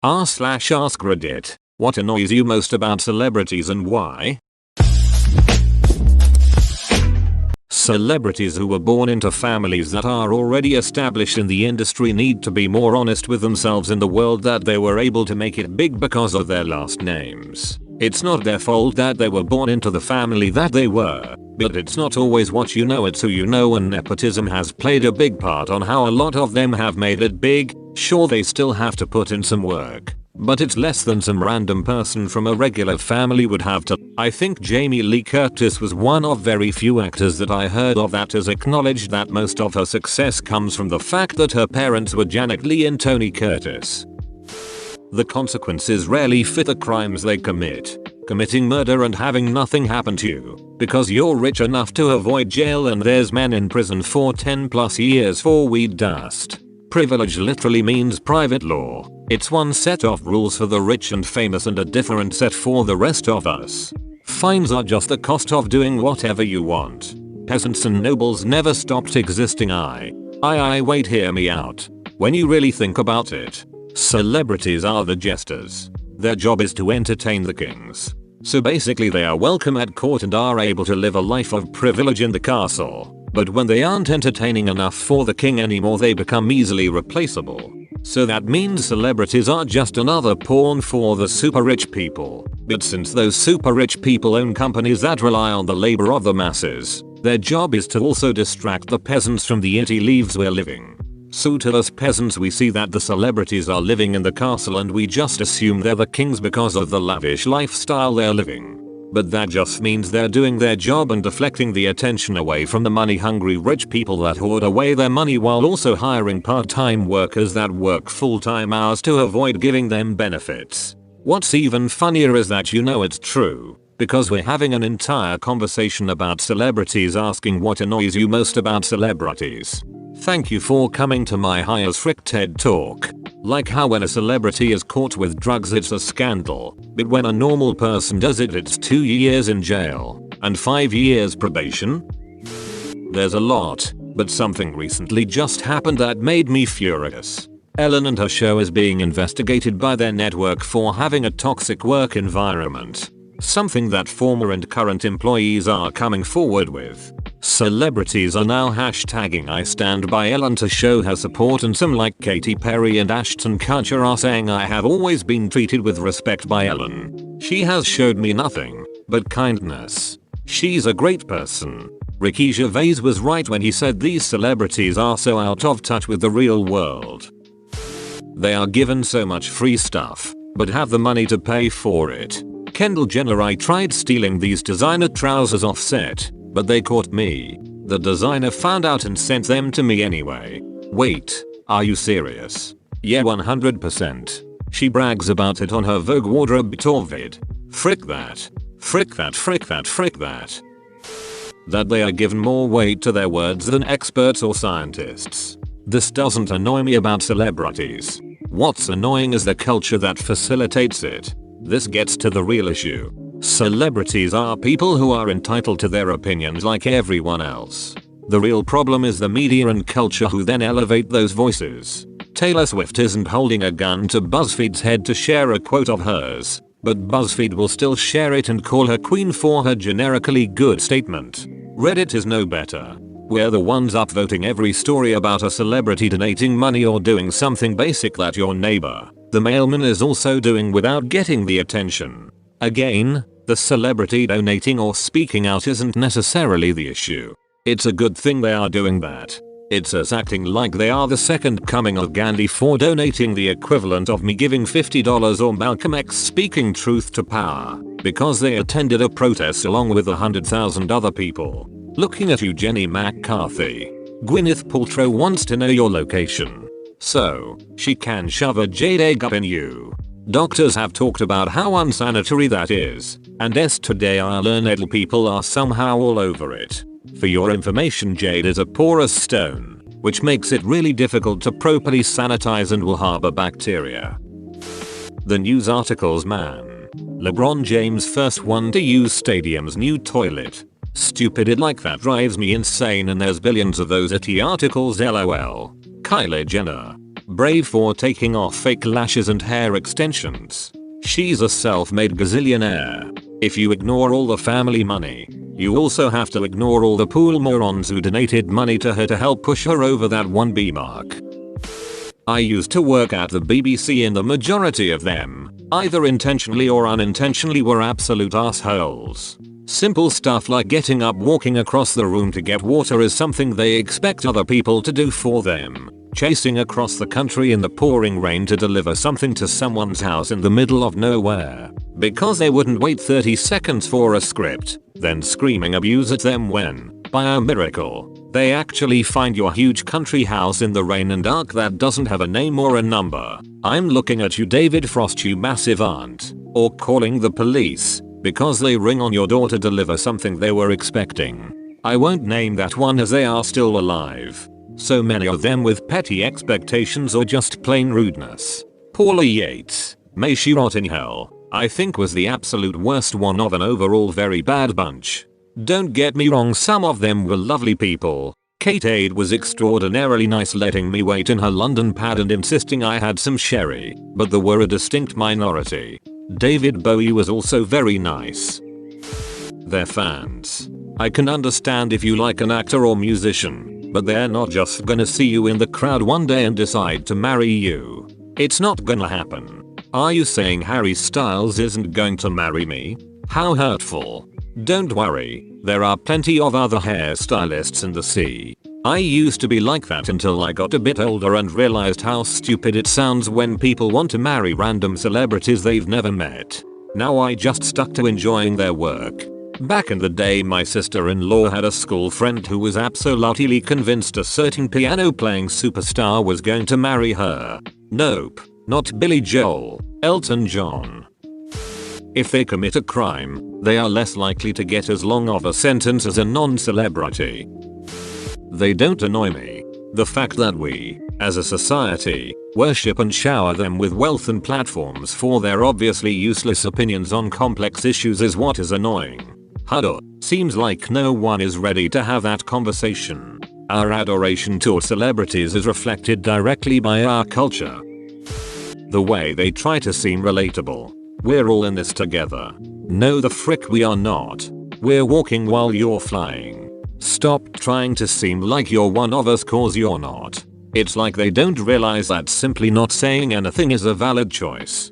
r/AskReddit. What annoys you most about celebrities and why? Celebrities who were born into families that are already established in the industry need to be more honest with themselves in the world that they were able to make it big because of their last names. It's not their fault that they were born into the family that they were, but it's not always what you know, it's who you know, and nepotism has played a big part on how a lot of them have made it big. Sure, they still have to put in some work, but it's less than some random person from a regular family would have to. I think Jamie Lee Curtis was one of very few actors that I heard of that has acknowledged that most of her success comes from the fact that her parents were Janet Leigh and Tony Curtis. The consequences rarely fit the crimes they commit. Committing murder and having nothing happen to you because you're rich enough to avoid jail, and there's men in prison for 10+ years for weed dust. Privilege literally means private law. It's one set of rules for the rich and famous and a different set for the rest of us. Fines are just the cost of doing whatever you want. Peasants and nobles never stopped existing. Wait, hear me out. When you really think about it, celebrities are the jesters. Their job is to entertain the kings. So basically they are welcome at court and are able to live a life of privilege in the castle. But when they aren't entertaining enough for the king anymore, they become easily replaceable. So that means celebrities are just another pawn for the super rich people. But since those super rich people own companies that rely on the labor of the masses, their job is to also distract the peasants from the itty lives we're living. So to us peasants, we see that the celebrities are living in the castle and we just assume they're the kings because of the lavish lifestyle they're living. But that just means they're doing their job and deflecting the attention away from the money-hungry rich people that hoard away their money while also hiring part-time workers that work full-time hours to avoid giving them benefits. What's even funnier is that you know it's true, because we're having an entire conversation about celebrities asking what annoys you most about celebrities. Thank you for coming to my high as frick TED Talk. Like how when a celebrity is caught with drugs it's a scandal, but when a normal person does it it's 2 years in jail and 5 years probation? There's a lot, but something recently just happened that made me furious. Ellen and her show is being investigated by their network for having a toxic work environment. Something that former and current employees are coming forward with. Celebrities are now hashtagging I stand by Ellen to show her support, and some like Katy Perry and Ashton Kutcher are saying I have always been treated with respect by Ellen. She has showed me nothing but kindness. She's a great person. Ricky Gervais was right when he said these celebrities are so out of touch with the real world. They are given so much free stuff, but have the money to pay for it. Kendall Jenner, I tried stealing these designer trousers off set, but they caught me. The designer found out and sent them to me anyway. Wait, are you serious? Yeah, 100%. She brags about it on her Vogue wardrobe tour vid. Frick that. Frick that, frick that, frick that. That they are given more weight to their words than experts or scientists. This doesn't annoy me about celebrities. What's annoying is the culture that facilitates it. This gets to the real issue. Celebrities are people who are entitled to their opinions like everyone else. The real problem is the media and culture who then elevate those voices. Taylor Swift isn't holding a gun to BuzzFeed's head to share a quote of hers, but BuzzFeed will still share it and call her queen for her generically good statement. Reddit is no better. We're the ones upvoting every story about a celebrity donating money or doing something basic that your neighbor, the mailman, is also doing without getting the attention. Again, the celebrity donating or speaking out isn't necessarily the issue. It's a good thing they are doing that. It's us acting like they are the second coming of Gandhi for donating the equivalent of me giving $50 or Malcolm X speaking truth to power because they attended a protest along with 100,000 other people. Looking at you, Jenny McCarthy. Gwyneth Paltrow wants to know your location, so she can shove a jade egg up in you. Doctors have talked about how unsanitary that is, and today I learned people are somehow all over it. For your information, jade is a porous stone, which makes it really difficult to properly sanitize and will harbor bacteria. The news articles, man. LeBron James first one to use stadium's new toilet. Stupid, it like that drives me insane, and there's billions of those itty articles, lol. Kylie Jenner. brave for taking off fake lashes and hair extensions. She's a self-made gazillionaire. If you ignore all the family money, you also have to ignore all the pool morons who donated money to her to help push her over that 1B mark. I used to work at the BBC and the majority of them, either intentionally or unintentionally, were absolute assholes. Simple stuff like getting up, walking across the room to get water is something they expect other people to do for them. Chasing across the country in the pouring rain to deliver something to someone's house in the middle of nowhere because they wouldn't wait 30 seconds for a script, then screaming abuse at them when, by a miracle, they actually find your huge country house in the rain and dark that doesn't have a name or a number. I'm looking at you, David Frost, you massive aunt. Or calling the police because they ring on your door to deliver something they were expecting. I won't name that one as they are still alive. So many of them with petty expectations or just plain rudeness. Paula Yates, may she rot in hell, I think was the absolute worst one of an overall very bad bunch. Don't get me wrong, some of them were lovely people. Kate Aid was extraordinarily nice, letting me wait in her London pad and insisting I had some sherry, but there were a distinct minority. David Bowie was also very nice. They're fans. I can understand if you like an actor or musician, but they're not just gonna see you in the crowd one day and decide to marry you. It's not gonna happen. Are you saying Harry Styles isn't going to marry me? How hurtful. Don't worry, there are plenty of other hairstylists in the sea. I used to be like that until I got a bit older and realized how stupid it sounds when people want to marry random celebrities they've never met. Now I just stuck to enjoying their work. Back in the day, my sister-in-law had a school friend who was absolutely convinced a certain piano-playing superstar was going to marry her. Nope, not Billy Joel, Elton John. If they commit a crime, they are less likely to get as long of a sentence as a non-celebrity. They don't annoy me. The fact that we, as a society, worship and shower them with wealth and platforms for their obviously useless opinions on complex issues is what is annoying. Huddle. Seems like no one is ready to have that conversation. Our adoration to celebrities is reflected directly by our culture. The way they try to seem relatable. We're all in this together. No the frick we are not. We're walking while you're flying. Stop trying to seem like you're one of us cause you're not. It's like they don't realize that simply not saying anything is a valid choice.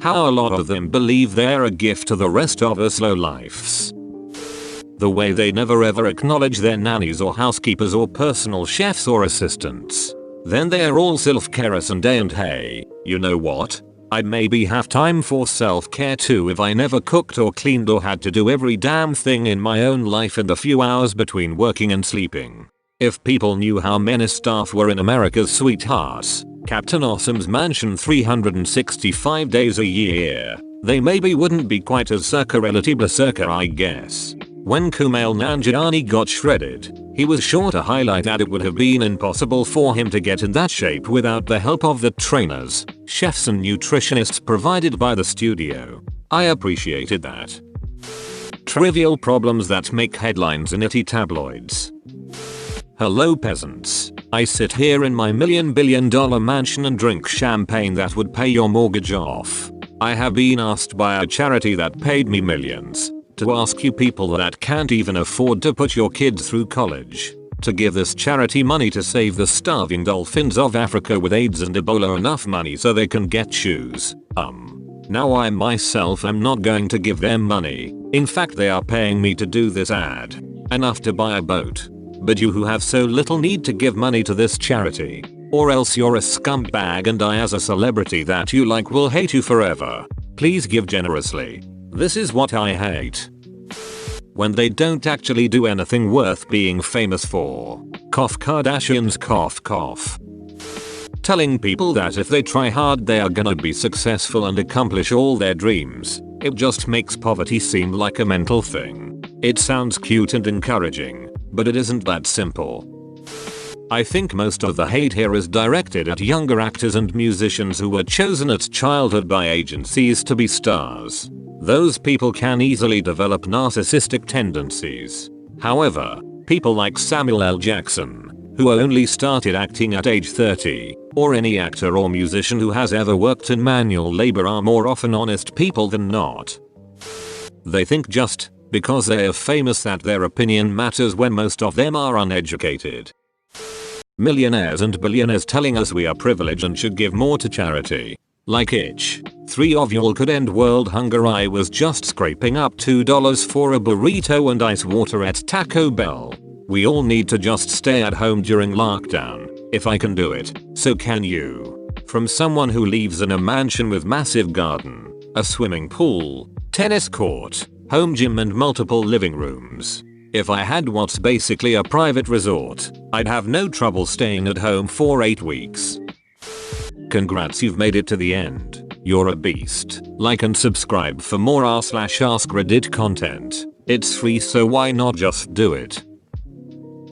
How a lot of them believe they're a gift to the rest of us lowlifes. The way they never ever acknowledge their nannies or housekeepers or personal chefs or assistants. Then they're all self-carers and hey, you know what? I'd maybe have time for self-care too if I never cooked or cleaned or had to do every damn thing in my own life in the few hours between working and sleeping. If people knew how many staff were in America's sweethearts, Captain Awesome's mansion 365 days a year, they maybe wouldn't be quite as circa-reality berserker, I guess. When Kumail Nanjiani got shredded, he was sure to highlight that it would have been impossible for him to get in that shape without the help of the trainers, chefs and nutritionists provided by the studio. I appreciated that. Trivial problems that make headlines in itty tabloids. Hello peasants. I sit here in my $1 billion mansion and drink champagne that would pay your mortgage off. I have been asked by a charity that paid me millions to ask you people that can't even afford to put your kids through college to give this charity money to save the starving dolphins of Africa with AIDS and Ebola enough money so they can get shoes. Now I myself am not going to give them money. In fact, they are paying me to do this ad. Enough to buy a boat. But you who have so little need to give money to this charity. Or else you're a scumbag and I as a celebrity that you like will hate you forever. Please give generously. This is what I hate. When they don't actually do anything worth being famous for. Cough Kardashians cough cough. Telling people that if they try hard they are gonna be successful and accomplish all their dreams. It just makes poverty seem like a mental thing. It sounds cute and encouraging, but it isn't that simple. I think most of the hate here is directed at younger actors and musicians who were chosen at childhood by agencies to be stars. Those people can easily develop narcissistic tendencies. However, people like Samuel L. Jackson, who only started acting at age 30, or any actor or musician who has ever worked in manual labor are more often honest people than not. They think just because they are famous that their opinion matters when most of them are uneducated. Millionaires and billionaires telling us we are privileged and should give more to charity. Like itch. 3 of y'all could end world hunger. I was just scraping up $2 for a burrito and ice water at Taco Bell. We all need to just stay at home during lockdown. If I can do it, so can you. From someone who lives in a mansion with massive garden, a swimming pool, tennis court, home gym and multiple living rooms. If I had what's basically a private resort, I'd have no trouble staying at home for 8 weeks. Congrats, you've made it to the end. You're a beast. Like and subscribe for more r/AskReddit content. It's free, so why not just do it?